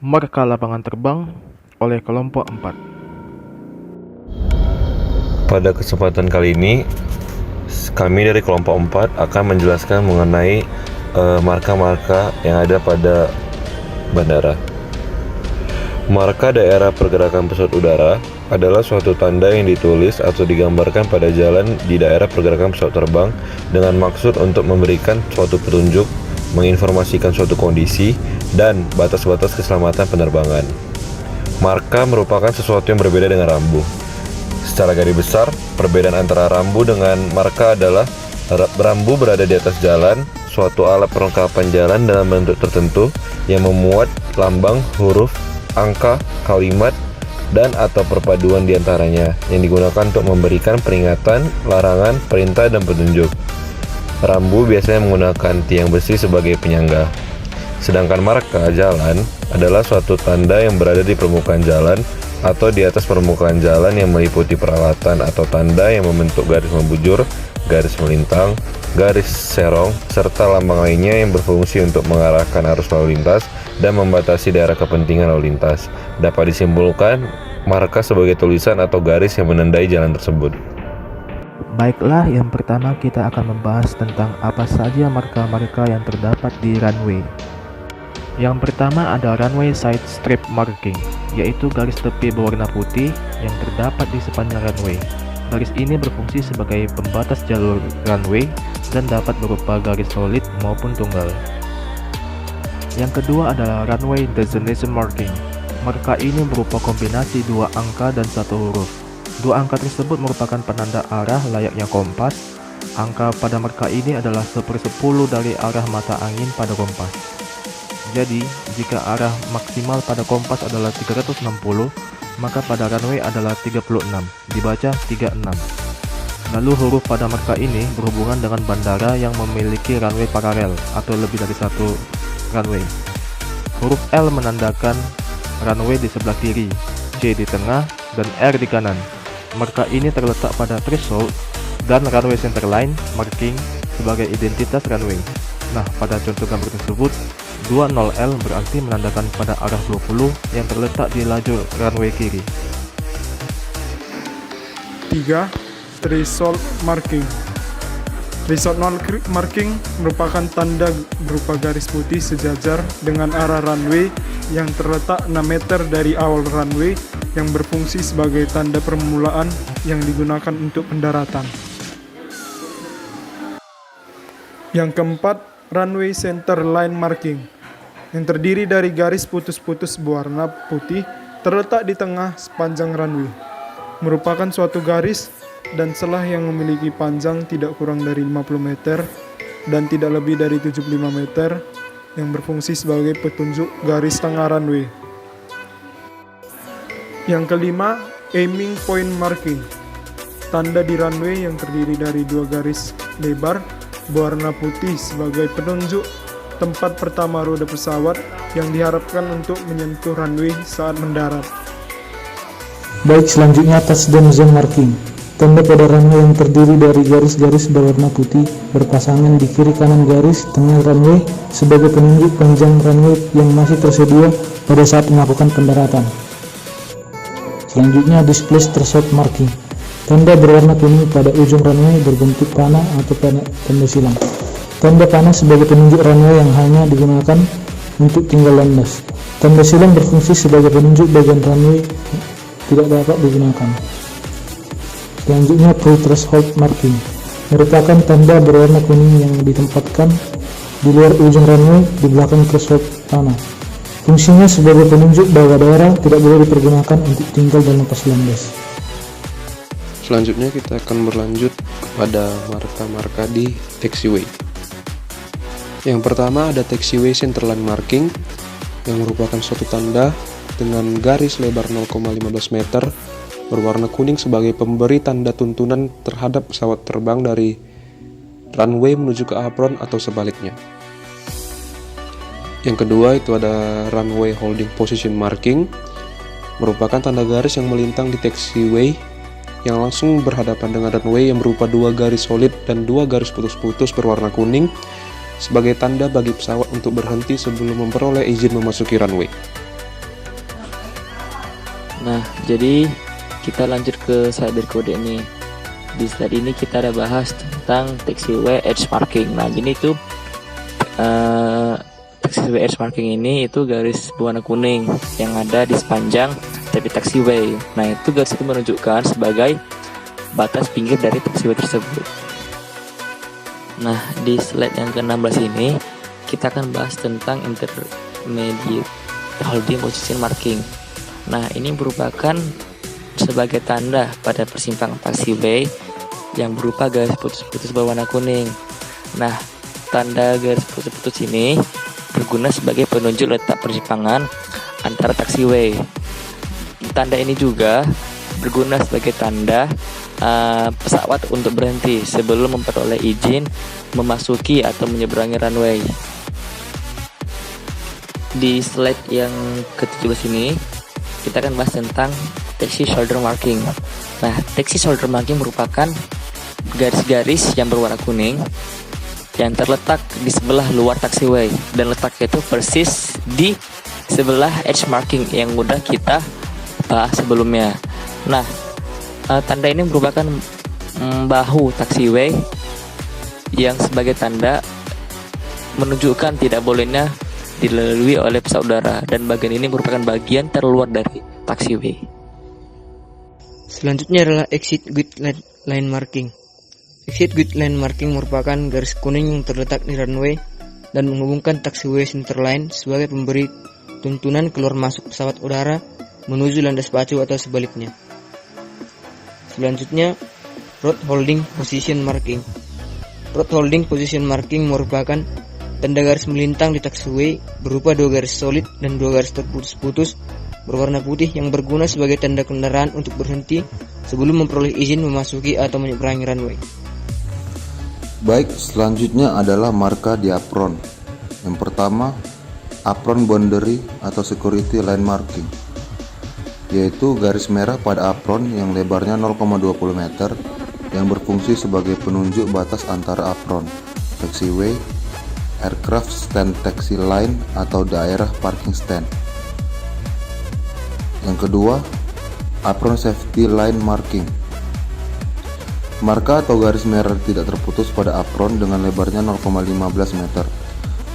Marka lapangan terbang oleh kelompok 4. Pada kesempatan kali ini, kami dari kelompok 4 akan menjelaskan mengenai marka-marka yang ada pada bandara. Marka daerah pergerakan pesawat udara adalah suatu tanda yang ditulis atau digambarkan pada jalan di daerah pergerakan pesawat terbang dengan maksud untuk memberikan suatu petunjuk, menginformasikan suatu kondisi, dan batas-batas keselamatan penerbangan. Marka merupakan sesuatu yang berbeda dengan rambu. Secara garis besar, perbedaan antara rambu dengan marka adalah rambu berada di atas jalan, suatu alat perlengkapan jalan dalam bentuk tertentu yang memuat lambang, huruf, angka, kalimat, dan atau perpaduan diantaranya yang digunakan untuk memberikan peringatan, larangan, perintah, dan petunjuk. Rambu biasanya menggunakan tiang besi sebagai penyangga. Sedangkan marka jalan adalah suatu tanda yang berada di permukaan jalan atau di atas permukaan jalan yang meliputi peralatan atau tanda yang membentuk garis membujur, garis melintang, garis serong, serta lambang lainnya yang berfungsi untuk mengarahkan arus lalu lintas dan membatasi daerah kepentingan lalu lintas. Dapat disimpulkan, marka sebagai tulisan atau garis yang menandai jalan tersebut. Baiklah, yang pertama kita akan membahas tentang apa saja marka-marka yang terdapat di runway. Yang pertama ada runway side strip marking, yaitu garis tepi berwarna putih yang terdapat di sepanjang runway. Garis ini berfungsi sebagai pembatas jalur runway dan dapat berupa garis solid maupun tunggal. Yang kedua adalah runway destination marking. Marka ini berupa kombinasi dua angka dan satu huruf. Dua angka tersebut merupakan penanda arah layaknya kompas. Angka pada marka ini adalah 1/10 dari arah mata angin pada kompas. Jadi, jika arah maksimal pada kompas adalah 360, maka pada runway adalah 36, dibaca 36. Lalu huruf pada marka ini berhubungan dengan bandara yang memiliki runway paralel atau lebih dari satu runway. Huruf L menandakan runway di sebelah kiri, C di tengah, dan R di kanan. Marka ini terletak pada threshold dan runway centerline marking sebagai identitas runway. Nah, pada contoh gambar tersebut, 20L berarti menandakan pada arah 20 yang terletak di lajur runway kiri. 3. Threshold marking. Threshold marking merupakan tanda berupa garis putih sejajar dengan arah runway yang terletak 6 meter dari awal runway yang berfungsi sebagai tanda permulaan yang digunakan untuk pendaratan. Yang keempat, runway center line marking, yang terdiri dari garis putus-putus berwarna putih terletak di tengah sepanjang runway. Merupakan suatu garis dan celah yang memiliki panjang tidak kurang dari 50 meter dan tidak lebih dari 75 meter yang berfungsi sebagai petunjuk garis tengah runway. Yang kelima, aiming point marking. Tanda di runway yang terdiri dari dua garis lebar berwarna putih sebagai penunjuk tempat pertama roda pesawat yang diharapkan untuk menyentuh runway saat mendarat. Baik, selanjutnya touchdown zone marking. Tanda pada runway yang terdiri dari garis-garis berwarna putih berpasangan di kiri kanan garis tengah runway sebagai penunjuk panjang runway yang masih tersedia pada saat melakukan pendaratan. Selanjutnya display threshold marking. Tanda berwarna kuning pada ujung runway berbentuk panah atau tanda silang. Tanda panah sebagai penunjuk runway yang hanya digunakan untuk tinggal landas. Tanda silang berfungsi sebagai penunjuk bagian runway tidak dapat digunakan. Selanjutnya pre-threshold marking merupakan tanda berwarna kuning yang ditempatkan di luar ujung runway di belakang threshold panah. Fungsinya sebagai penunjuk bahwa daerah tidak boleh dipergunakan untuk tinggal dan lepas landas. Selanjutnya kita akan berlanjut kepada marka-marka di taxiway. Yang pertama ada taxiway centerline marking yang merupakan suatu tanda dengan garis lebar 0,15 meter berwarna kuning sebagai pemberi tanda tuntunan terhadap pesawat terbang dari runway menuju ke apron atau sebaliknya. Yang kedua itu ada runway holding position marking, merupakan tanda garis yang melintang di taxiway yang langsung berhadapan dengan runway yang berupa dua garis solid dan dua garis putus-putus berwarna kuning sebagai tanda bagi pesawat untuk berhenti sebelum memperoleh izin memasuki runway. Nah, jadi kita lanjut ke slide berikut ini. Di slide ini kita ada bahas tentang taxiway edge marking. Nah, ini tuh taxiway edge marking ini itu garis berwarna kuning yang ada di sepanjang tepi taxiway. Nah, itu garis itu menunjukkan sebagai batas pinggir dari taxiway tersebut. Nah, di slide yang ke-16 ini kita akan bahas tentang intermediate holding position marking. Nah, ini merupakan sebagai tanda pada persimpangan taxiway yang berupa garis putus-putus berwarna kuning. Nah, tanda garis putus-putus ini berguna sebagai penunjuk letak persimpangan antara taxiway. Tanda ini juga berguna sebagai tanda pesawat untuk berhenti sebelum memperoleh izin memasuki atau menyeberangi runway. Di slide yang ke-17 ini kita akan bahas tentang taxi shoulder marking. Nah, taxi shoulder marking merupakan garis-garis yang berwarna kuning yang terletak di sebelah luar taxiway dan letaknya itu persis di sebelah edge marking yang udah kita bahas sebelumnya. Nah, tanda ini merupakan bahu taxiway yang sebagai tanda menunjukkan tidak bolehnya dilalui oleh pesawat udara, dan bagian ini merupakan bagian terluar dari taxiway. Selanjutnya adalah exit grid line marking. Exit grid line marking merupakan garis kuning yang terletak di runway dan menghubungkan taxiway center line sebagai pemberi tuntunan keluar masuk pesawat udara menuju landas pacu atau sebaliknya. Selanjutnya, road holding position marking. Road holding position marking merupakan tanda garis melintang di taxiway berupa dua garis solid dan dua garis terputus-putus berwarna putih yang berguna sebagai tanda kendaraan untuk berhenti sebelum memperoleh izin memasuki atau menyeberangi runway. Baik, selanjutnya adalah marka di apron. Yang pertama, apron boundary atau security line marking, yaitu garis merah pada apron yang lebarnya 0,20 meter yang berfungsi sebagai penunjuk batas antara apron, taxiway, aircraft stand taxi line atau daerah parking stand. Yang kedua, apron safety line marking. Marka atau garis merah tidak terputus pada apron dengan lebarnya 0,15 meter.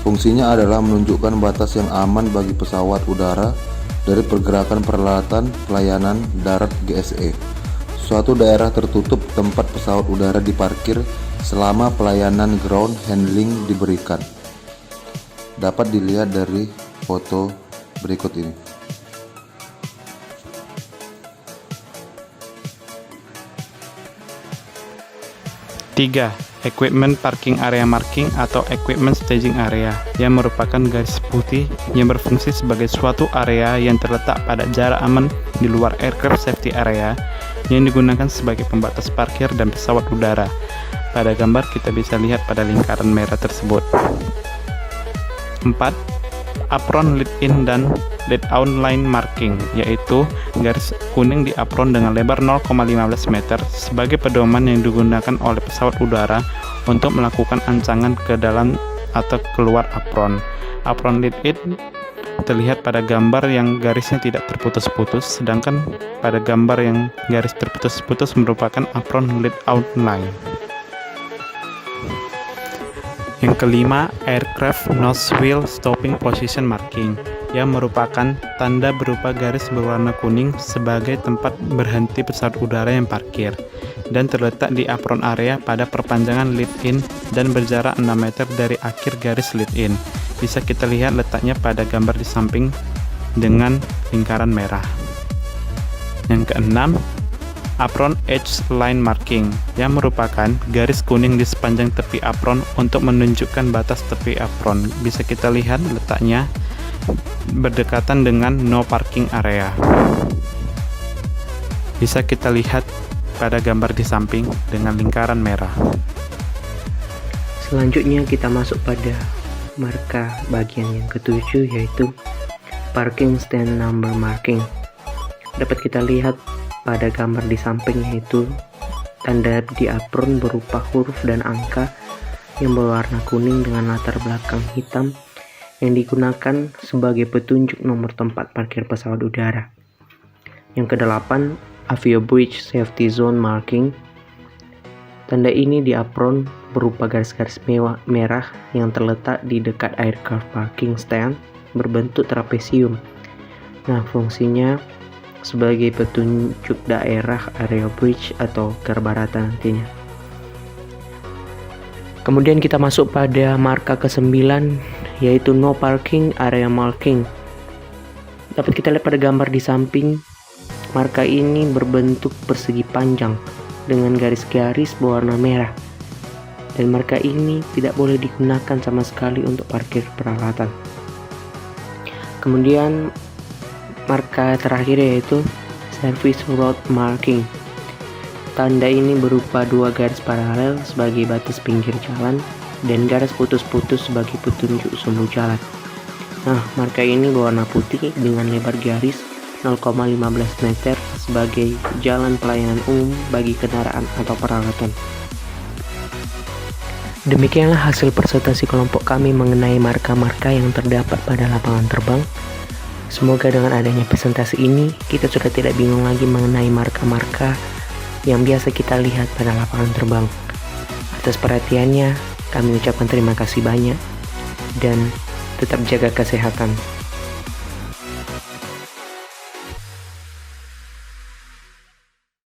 Fungsinya adalah menunjukkan batas yang aman bagi pesawat udara dari pergerakan peralatan pelayanan darat GSE. Suatu daerah tertutup tempat pesawat udara diparkir selama pelayanan ground handling diberikan. Dapat dilihat dari foto berikut ini. Tiga, equipment parking area marking atau equipment staging area, yang merupakan garis putih yang berfungsi sebagai suatu area yang terletak pada jarak aman di luar aircraft safety area yang digunakan sebagai pembatas parkir dan pesawat udara. Pada gambar kita bisa lihat pada lingkaran merah tersebut. 4. Apron lead in dan lead out line marking, yaitu garis kuning di apron dengan lebar 0,15 meter sebagai pedoman yang digunakan oleh pesawat udara untuk melakukan ancangan ke dalam atau keluar apron. Apron lead in terlihat pada gambar yang garisnya tidak terputus-putus, sedangkan pada gambar yang garis terputus-putus merupakan apron lead out line. Yang kelima, aircraft nose wheel stopping position marking, yang merupakan tanda berupa garis berwarna kuning sebagai tempat berhenti pesawat udara yang parkir dan terletak di apron area pada perpanjangan lead in dan berjarak 6 meter dari akhir garis lead in. Bisa kita lihat letaknya pada gambar di samping dengan lingkaran merah. Yang keenam, apron edge line marking, yang merupakan garis kuning di sepanjang tepi apron untuk menunjukkan batas tepi apron. Bisa kita lihat letaknya berdekatan dengan no parking area. Bisa kita lihat pada gambar di samping dengan lingkaran merah. Selanjutnya kita masuk pada marka bagian yang ketujuh, yaitu parking stand number marking. Dapat kita lihat pada gambar di samping, yaitu tanda di apron berupa huruf dan angka yang berwarna kuning dengan latar belakang hitam yang digunakan sebagai petunjuk nomor tempat parkir pesawat udara. Yang kedelapan, Avio Bridge Safety Zone Marking. Tanda ini di apron berupa garis-garis merah yang terletak di dekat aircraft parking stand berbentuk trapesium. Nah, fungsinya sebagai petunjuk daerah area bridge atau darbarata nantinya. Kemudian kita masuk pada marka ke-9, yaitu No Parking Area Marking. Dapat kita lihat pada gambar di samping, marka ini berbentuk persegi panjang dengan garis-garis berwarna merah. Dan marka ini tidak boleh digunakan sama sekali untuk parkir peralatan. Kemudian marka terakhir yaitu Service Road Marking. Tanda ini berupa dua garis paralel sebagai batas pinggir jalan dan garis putus-putus sebagai petunjuk sumbu jalan. Nah, marka ini berwarna putih dengan lebar garis 0,15 meter sebagai jalan pelayanan umum bagi kendaraan atau peralatan. Demikianlah hasil presentasi kelompok kami mengenai marka-marka yang terdapat pada lapangan terbang. Semoga dengan adanya presentasi ini, kita sudah tidak bingung lagi mengenai marka-marka yang biasa kita lihat pada lapangan terbang. Atas perhatiannya, kami ucapkan terima kasih banyak dan tetap jaga kesehatan.